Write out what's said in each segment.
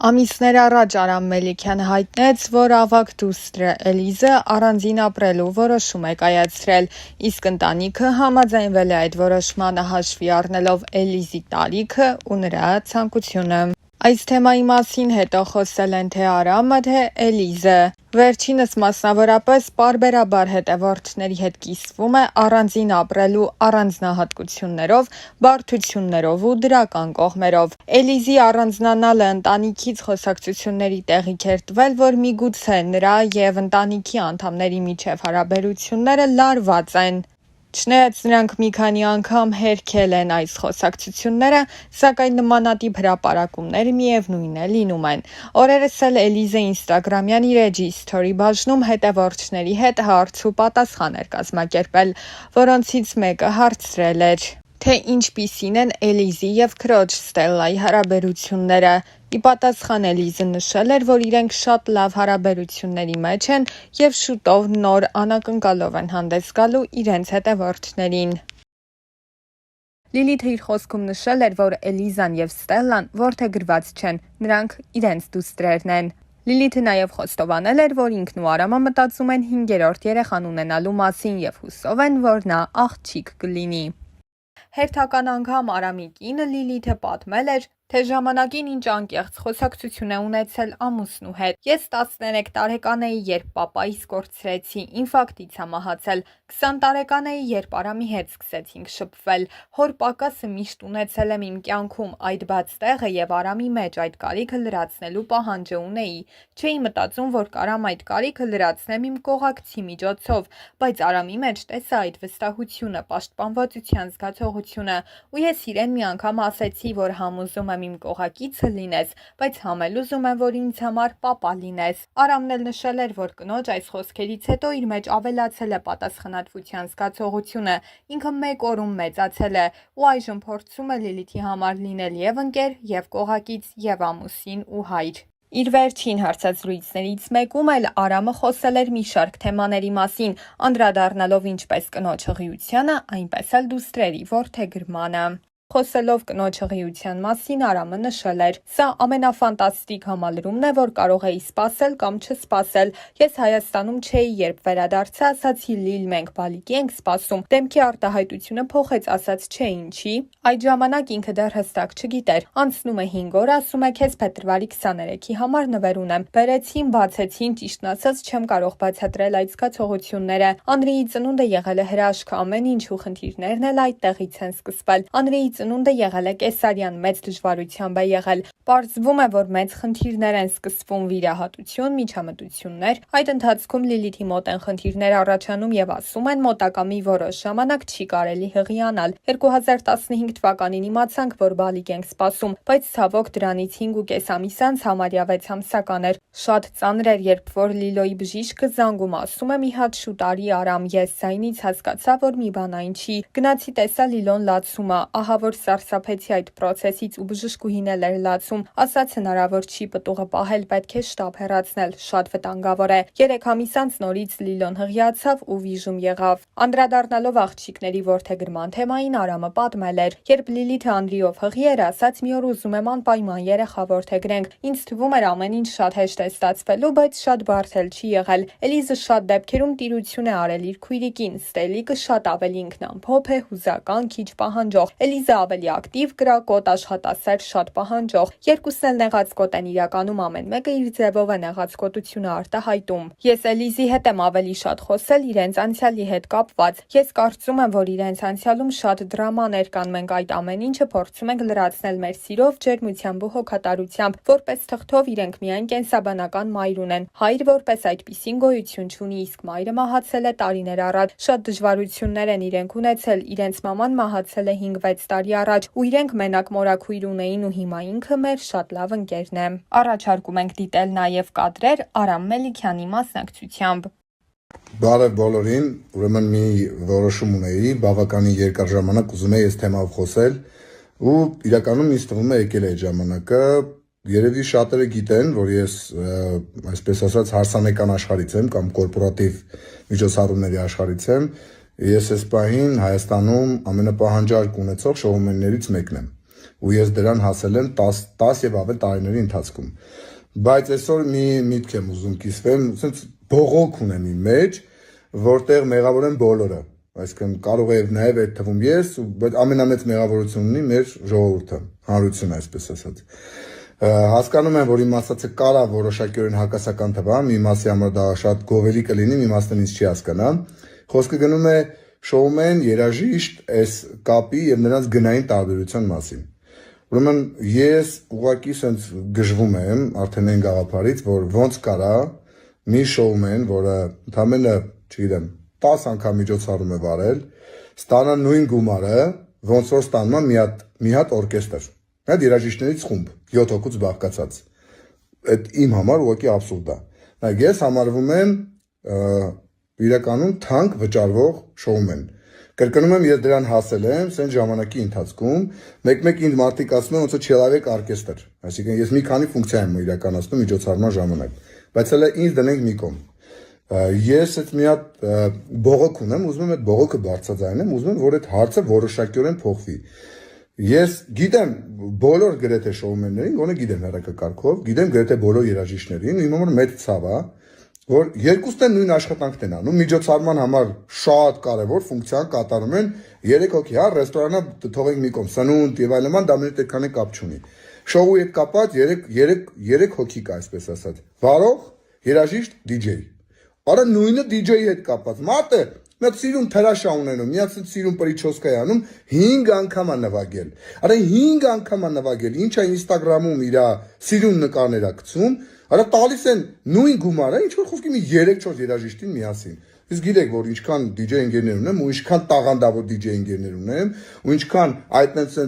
Ամիսներ առաջ Արամ Մելիքյանը հայտնեց, որ ավագ դուստրը Էլիզը առանձին ապրելու որոշում է կայացրել, իսկ ընտանիքը համաձայնվել է այդ որոշմանը հաշվի առնելով Էլիզի տարիքը ու նրա ցանկությունը։ Այս թեմայի մասին հետո խոսել են թե Արամը, թե Էլիզը։ Վերջինս մասնավորապես պարբերաբար հետևորդների հետ կիսվում է առանձին ապրելու առանձնահատկություններով, բարդություններով ու դրական կողմերով։ Էլիզի առանձնանալը ընտանիքից խոսակցությունների տեղիք էր տվել, որ միգուցե նրա և ընտանիքի անդամների միջև հարաբերությունները լարված են։ Չնայած նրանք մի քանի անգամ հերքել են այս խոսակցությունները, սակայն նմանատիպ հրապարակումներ միևնույն է լինում են։ Օրերս էլ Էլիզը ինստագրամյան իր էջի սթորի բաժնում հետևորդների հետ հարց ու պատասխան էր կազմակերպել, որոնցից մեկը հարցրել էր, թե ինչպիսին են Էլիզի և քրոջ Ստելլայի հարաբերությունները։ Ի պատասխան Էլիզը նշել էր, որ իրենք շատ լավ հարաբերությունների մեջ են և շուտով նոր անակնկալով են հանդես գալու իրենց հետևորդներին։ Լիլիթը իր խոսքում նշել էր, որ Էլիզան և Ստելլան որդեգրված չեն, նրանք իրենց դուստրերն են։ Լիլիթը նաև խոստովանել էր, որ ինքն ու Արամը մտածում են 5-րդ երեխան ունենալու մասին և հուսով են, որ նա աղջիկ կլինի։ Հերթական անգամ Արամի կինը Լիլիթը պատմել էր, թե ժամանակին ինչ անկեղծ խոսակցություն է ունեցել ամուսնու հետ։ Ես 13 տարեկան էի, երբ պապայիս կորցրեցի, ինֆարկտից եմ մահացել։ 20 տարեկան էի, երբ Արամի հետ սկսեցինք շփվել։ Հոր պակասը միշտ ունեցել եմ իմ կյանքում, այդ բաց տեղը և Արամի մեջ այդ կարիքը լրացնելու պահանջը ունեի։ Չէի մտածում, որ կարամ այդ կարիքը լրացնեմ իմ կողակցի միջոցով, բայց Արամի մեջ տեսա այդ վստահությունը, պաշտպանվածության զգացողությունը, ու ես իրեն մի անգամ ասեցի, որ համոզում եմ իմ կողակիցը լինես, բայց համ էլ ուզում եմ, որ ինձ համար պապա լինես։ Արամն էլ նշել էր, որ կնոջ այս խոսքերից հետո իր մեջ ավելացել է պատասխանատվության զգացողությունը, ինքը մեկ օրում մեծացել է ու այժմ փորձում է Լիլիթի համար լինել և ընկեր, և կողակից, և ամուսին ու հայր։ Իր վերջին հարցազրույցներից մեկում էլ Արամը խոսել էր մի շարք թեմաների մասին, անդրադառնալով ինչպես կնոջ հղիությանը, այնպես էլ դուստրերի որդեգրմանը։ Խոսելով կնոջ հղիության մասին Արամը նշել էր. «Սա ամենաֆանտաստիկ համալրումն է, որ կարող էի սպասել կամ չսպասել։ Ես Հայաստանում չէի, երբ վերադարձա, ասացի Լիլ, մենք բալիկի ենք սպասում։ Դեմքի արտահայտությունը փոխեց, ասաց չէ ինչի։ Այդ ժամանակ ինքը դեռ հստակ չգիտեր։ Անցնում է 5 օր, ասում է քեզ փետրվարի 23-ի համար նվեր ունեմ։ Բերեցին, բացեցին, ճիշտն ասած չեմ կարող բացատրել այդ զգացողությունները։ Անրիի ծնունդը եղել է հրաշք, ամեն ինչ ու խնդիրներն էլ այդտեղից են սկսվել։ Անրիի ծնունդը եղել է կեսարյան, մեծ դժվարությամբ է եղել։ Պարզվում է, որ մեծ խնդիրներ են սկսվում, վիրահատություն, միջամտություններ։ Այդ ընթացքում Լիլիթի մոտ են խնդիրներ առաջանում և ասում են մոտակա մի որոշ ժամանակ չի կարելի հղիանալ։ 2015 թվականին իմացանք, որ բալիկ ենք սպասում, բայց ցավոք դրանից 5.5 ամիս անց համարյա 6 ամսական էր։ Շատ ծանր էր, երբ որ Լիլոյի բժիշկը զանգում ասում է մի հատ շուտ արի Արամ, ես ձայնից հասկացա, որ մի բան այն չի։ Գնացի տեսա Լիլոն լացում է, ահա որ սարսափեցի այդ պրոցեսից ու բժշկուհին էլ էր լացում, ասաց հնարավոր չի պտուղը պահել, պետք է շտապ հեռացնել, շատ վտանգավոր է։ 3 ամիս անց նորից Լիլոն հղիացավ ու վիժում եղավ։ Անդրադառնալով աղջիկների որդեգրման թեմային Արամը պատմել էր. երբ Լիլիթը Անդրիով հղի էր, ասաց մի օր ուզում եմ անպայման երեխա որդեգրենք։ Ինձ թվում էր ամեն ինչ շատ հեշտ է ստացվելու, բայց շատ բարդ էլ չի եղել։ Էլիզը շատ դեպքերում տիրություն է արել իր քույրիկին, Ստելիկը շատ ավելի ինքնամփոփ է, հուզական, քիչ պահանջող։ Էլիզը ավելի ակտիվ, կրակոտ, աշխատասեր, շատ պահանջող։ Երկուսն էլ նեղացկոտ են, իրականում ամեն մեկը իր ձևով է նեղացկոտությունը արտահայտում։ Ես Էլիզի հետ եմ ավելի շատ խոսել իրենց անցյալի հետ կապված։ Ես կարծում եմ, որ իրենց անցյալում շատ դրամաներ կան, մենք այդ ամեն ինչը փորձում ենք լրացնել մեր սիրով, ջերմությամբ ու հոգատարությամբ։ Որպես թղթով իրենք միայն կենսաբանական մայր ունեն։ Հայր որպես այդպիսին գոյություն չունի, իսկ մայրը մահացել է տարիներ առաջ։ Շատ դժվարություններ են իրենք ունեցել, իրենց մաման մահացել է 5-6 տարի առաջ ու իրենք մենակ մորաքույր ունեին ու հիմա ինքը մեր շատ լավ ընկերն է։ Առաջարկում ենք դիտել նաև կադրեր Արամ Մելիքյանի մասնակցությամբ։ Բարև բոլորին, ուրեմն մի որոշում ունեի, բավականին երկար ժամանակ ուզում էի այս թեմայով խոսել ու իրականում ինձ թվում է եկել է այդ ժամանակը։ Երևի շատերը գիտեն, որ ես այսպես ասած հարսանեկան աշխարհից եմ կամ կորպորատիվ միջոցառումների աշխարհից եմ։ Ես այս պահին Հայաստանում ամենապահանջարկ ունեցող շոումեններից մեկն եմ։ ու ես դրան հասել եմ 10 եւ ավել տարիների ընթացքում։ Բայց այսօր մի միտք եմ ուզում կիսվեմ, ասենց բողոք ունեմ իմ մեջ, որտեղ մեղավոր են բոլորը։ Այսինքն կարող է նաև այդ թվում ես, բայց ամենամեծ մեղավորություն ունի մեր ժողովուրդը, հանրությունը, այսպես ասած։ Հասկանում եմ, որ իմ ասածը կարա որոշակիորեն հակասական թվա, մի մասի համար դա շատ գովելի կլինի, մի մասն ինձ չի հասկանա։ Խոսքը գնում է շոումեն, երաժիշտ, այս կապի եւ նրանց գնային տարբերության մասին։ Ուրեմն ես ուղղակի sense գժվում եմ արդեն այն գաղափարից, որ ոնց կարա մի շոումեն, որը ընդամենը, չգիտեմ, 10 անգամ միջոցառում է վարել, ստանա նույն գումարը, ոնց որ ստանում է մի հատ օրկեստր։ Այդ երաժիշտներից խումբ 7 հոգուց բաղկացած։ Այդ իմ համար ուղղակի աբսուրդ է։ Նայեք, ես համարվում եմ իրականում թանկ վճարվող շոումեն։ Կրկնում եմ, ես դրան հասել եմ սենց ժամանակի ընթացքում, մեկ-մեկ ինձ մարդիկ ասում են, ոնց որ չելավեք օրկեստր։ Այսինքն ես մի քանի ֆունկցիա եմ իրականացնում միջոցառման ժամանակ։ Բայց հələ ինձ դնենք մի կողմ։ Ես այդ մի հատ բողոք ունեմ, ուզում եմ այդ բողոքը բարձրաձայնեմ, ուզում եմ, որ այդ հարցը որոշակիորեն փոխվի։ Ես գիտեմ բոլոր գրեթե շոումեններին, գոնե գիտեմ հեռակակարգով, գիտեմ գրեթե բոլոր երաժիշտներին, իմ համար մեծ ցավ է, որ երկուսն են նույն աշխատանքն են անում, միջոցառման համար շատ կարևոր ֆունկցիա կատարում են 3 հոգի, հա, ռեստորանը թողենք մի կողմ, սնունդ եւ այլն, դա մեր այդքան կապ չունի։ Շոուի հետ կապված 3 հոգի կա, այսպես ասած։ Վարող, երաժիշտ, DJ։ Արա նույնը DJ-ի հետ կապված։ Մատը մի հատ սիրուն թրաշ ունենում, մի հատ սիրուն պրիչոսկա է անում, 5 անգամ է նվագել։ Արա 5 անգամ է նվագել, ինչ է Instagram-ում իր սիրուն նկարներ գցում, արա տալիս են նույն գումարը, ինչ որ խոսքի մի 3-4 երաժիշտին միասին։ Իսկ գիտեք, որ ինչքան DJ ընկերներ ունեմ, ու ինչքան տաղանդավոր DJ ընկերներ ունեմ, ու ինչքան այդտենց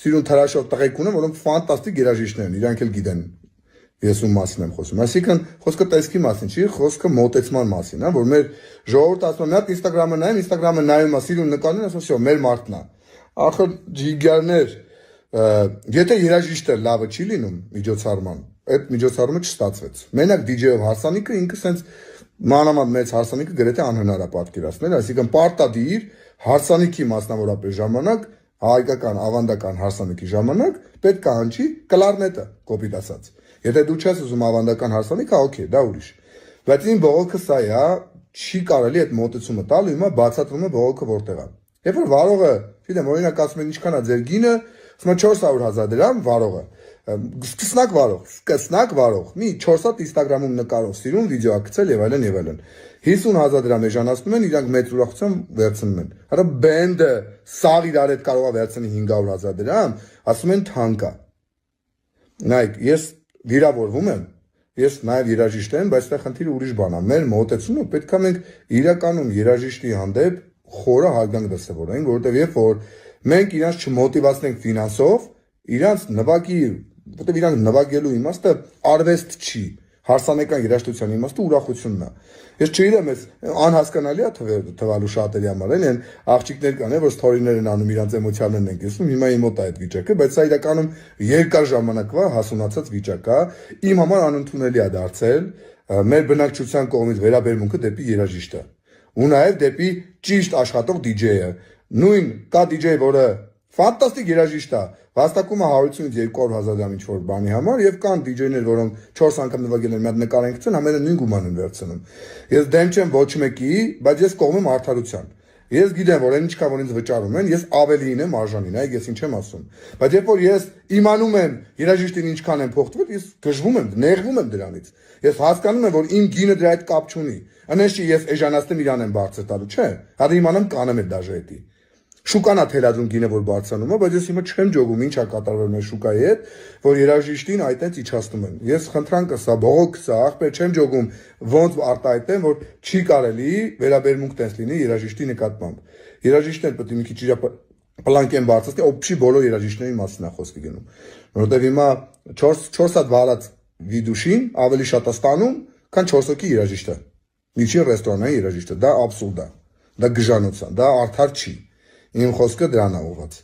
սիրուն թրաշով տղեկ ունեմ, որոնք ֆանտաստիկ երաժիշտներ են, իրանք էլ գիտեն։ Ես ում մասին եմ խոսում։ Այսինքն խոսքը տեսքի մասին չի, խոսքը մոտեցման մասին, հա, որ մեր ժողովուրդը ասում է, մի հատ Instagram-ը նայեմ, Instagram-ը նայում է սիրուն նկարներ, ասում է, մեր մարդն է։ Ախր ջիգարներ, եթե երաժիշտը լավը չի լինում միջոցառման, այդ միջոցառումը չստացվեց։ Մենակ DJ-ով հարսանիքը ինքը սենց մանավանդ մեծ հարսանիքը գրեթե անհնար է պատկերացնել, այսինքն պարտադիր հարսանիքի մասնավորապես ժամանակ հայկական ավանդական հարսանիքի ժամանակ պետք է հնչի կլարնետը, կոպիտ ասած։ Եթե դու չես ուզում ավանդական հարսանիք, օքեյ, դա ուրիշ։ Բայց իմ բողոքը սա է, չի կարելի այդ մոտեցումը տալ, հիմա բացատրում է բողոքը որտեղ է։ Երբ որ վարողը, գիտեմ, օրինակ ասում են ինչքան է ձեր գինը, ասում է 400,000 դրամ վարողը։ Սկսնակ վարող, մի 4 հատ Instagram-ում նկարով սիրուն վիդեո գցել եւ այլն եւ այլն։ 50,000 դրամ էժանացնում են, իրանք մեծ ուրախությամբ վերցնում են։ Հələ բենդը սաղ իրար հետ կարող է վերցնել 500,000 դրամ, ասում են թանկա։ Նայեք, ես վիրավորվում եմ, ես նաև երաժիշտ եմ, բայց դա խնդիրը ուրիշ բան է։ Մեր մոտեցումը պետք է մենք իրականում երաժիշտի հանդեպ խորը հարգանք դրսևորենք, որովհետև երբ որ մենք իրանց չմոտիվացնենք ֆինանսով, իրանց նվագի, որովհետև իրանք նվագելու իմաստը արվեստ չի, հարսանեկան երաժշտության իմաստը ուրախությունն է։ Ես չգիտեմ, ես անհասկանալի է թվալու շատերի համար, են աղջիկներ կան, որ սթորիներ են անում, իրանց էմոցիաներն են կիսում, հիմա իմ մոտ է այդ վիճակը, բայց սա իրականում երկար ժամանակվա հասունացած վիճակ է, իմ համար անընդունելի է դարձել մեր բնակչության կողմից վերաբերմունքը դեպի երաժիշտը ու նաև դեպի ճիշտ աշխատող DJ-ը։ Նույն կա DJ, որը ֆանտաստիկ երաժիշտ է, վաստակում է 100-ից 200,000 դրամ ինչ-որ բանի համար եւ կան DJ-ներ, որոնք 4 անգամ նվագել են, մի հատ նկար են գցել, համենը նույն գումարն են վերցնում։ Ես դեմ չեմ ոչ մեկի, բայց ես կողմ եմ արդարության։ Ես գիտեմ, որ այն ինչքան որ ինձ վճարում են, ես ավելին եմ արժանի, նայեք, ես ինչ եմ ասում։ Բայց երբ որ ես իմանում եմ երաժիշտին ինչքան են փոխվել, ես գժվում եմ, նեղվում եմ դրանից։ Ես հասկանում եմ, որ իմ գինը դրա հետ կապ չունի։ Անեշի ես էժանացնեմ իրան եմ բարձր տալու, չէ։ Հա իմանամ կանեմ այդ դաժետի։ Շուկան է թելադրում գինը, որ բարձրանում է, բայց ես հիմա չեմ ջոգում ինչ է կատարվել մեր շուկայի հետ, որ երաժիշտին այդտենց իջացնում են։ Ես խնդրանքը սա, բողոք սա, ախպեր չեմ ջոգում, ոնց արտահայտեմ, որ չի կարելի վերաբերմունք տես լինի երաժիշտի նկատմամբ։ Երաժիշտն պետք է մի քիչ իր պլանկեն բարձրացնի, օբշի բոլոր երաժիշտների մասին է խոսքը գնում։ Որովհետև հիմա 4 հատ վարած վիդուշին ավելի շատ է ստանում, քան 4 հոգի երաժիշտը։ Միջին ռեստորանային երաժիշտը, դա աբսուրդ է։ Դա գժանոց է, դա արդար չի։ Իմ խոսքը դրան է ուղղված։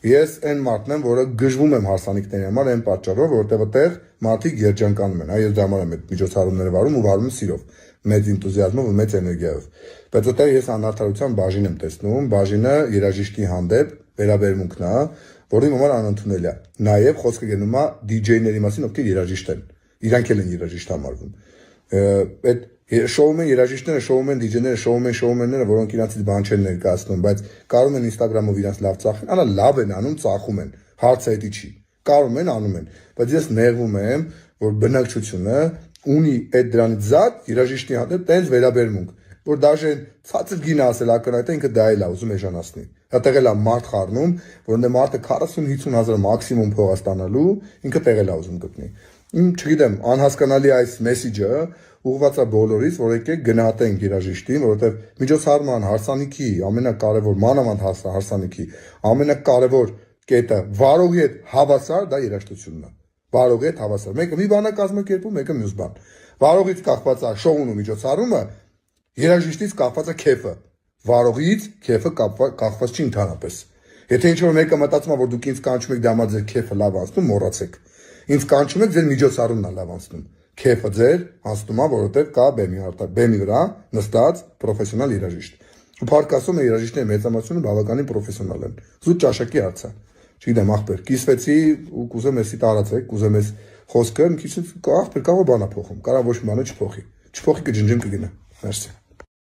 Ես այն մարդն եմ, որը գժվում եմ հարսանիքների համար այն պատճառով, որտեղ այդտեղ մարդիկ երջանկանում են, հա, ես դա համար եմ այդ միջոցառումները վարում ու վարում սիրով, մեծ энտուզիազմով ու մեծ էներգիայով։ Բայց այդտեղ ես անարդարության բաժին եմ տեսնում, բաժինը երաժիշտի հանդեպ վերաբերմունքն է, որի համար անընդունել է։ Նաև խոսքը գնում է DJ-ների մասին, ովքեր երաժիշտ են։ Իրանք էլ են երաժիշտ համարվում։ Այդ շոումեն երաժիշտները, շոումեն DJ-ները, շոումենները, որոնք իրանցից բան չեն ներկայացնում, բայց կարում են Instagram-ով իրանց լավ ծախեն, անա լավ են անում, ծախում են։ Հարցը դա չի։ Կարում են, անում են, բայց ես նեղվում եմ, որ բնակչությունը ունի այդ դրանից զատ երաժիշտի հանդեպ տենց վերաբերմունք, որ դաժե ցածր գինը ասել ակնհայտ է ինքը դա էլ է ուզում էժանացնի։ Հատեղել է մարդ խառնում, որոնց մարդը 40-50 հազար մաքսիմում փող է ստանալու, ինքը տեղել է ուզում գտնի։ Չգիտեմ, անհասկանալի այս մեսիջը ուղղված է բոլորից, որ եկեք գնահատենք երաժիշտին, որովհետև միջոցառման հարսանիքի ամենակարևոր մանավանդ հարսանիքի ամենակարևոր կետը վարողի հետ հավասար դա երաժշտությունն է։ Վարողի հետ հավասար։ Մեկը մի բան է կազմակերպում, մեկը մյուս բան։ Վարողից կախված է շոուն ու միջոցառումը, երաժիշտից կախված է քեֆը։ Վարողից քեֆը կախված չի ընդհանրապես։ Եթե ինչ-որ մեկը մտածում է, որ դուք ինձ կանչում եք դամա ձեր քեֆը լավ անցնում, մոռացեք։ Ինձ կանչում եք ձեր միջոցառումն է լավ անցնում։ Քեֆը ձեր անցնում է, որովհետև կա բեմի վրա նստած պրոֆեսիոնալ երաժիշտ։ Ու փառք Աստծո, մեր երաժիշտների մեծամասնությունը բավականին պրոֆեսիոնալ են։ Զուտ ճաշակի հարց է։ Չգիտեմ, ախպեր, կիսվեցի ու կուզեմ էսի տարածեք, կուզեմ էս խոսքը, մի քիչ ախպեր կարող բանա փոխում, կարող ոչ մի բանը չփոխի։ Չփոխի կջնջեմ կգնա։ Մերսի։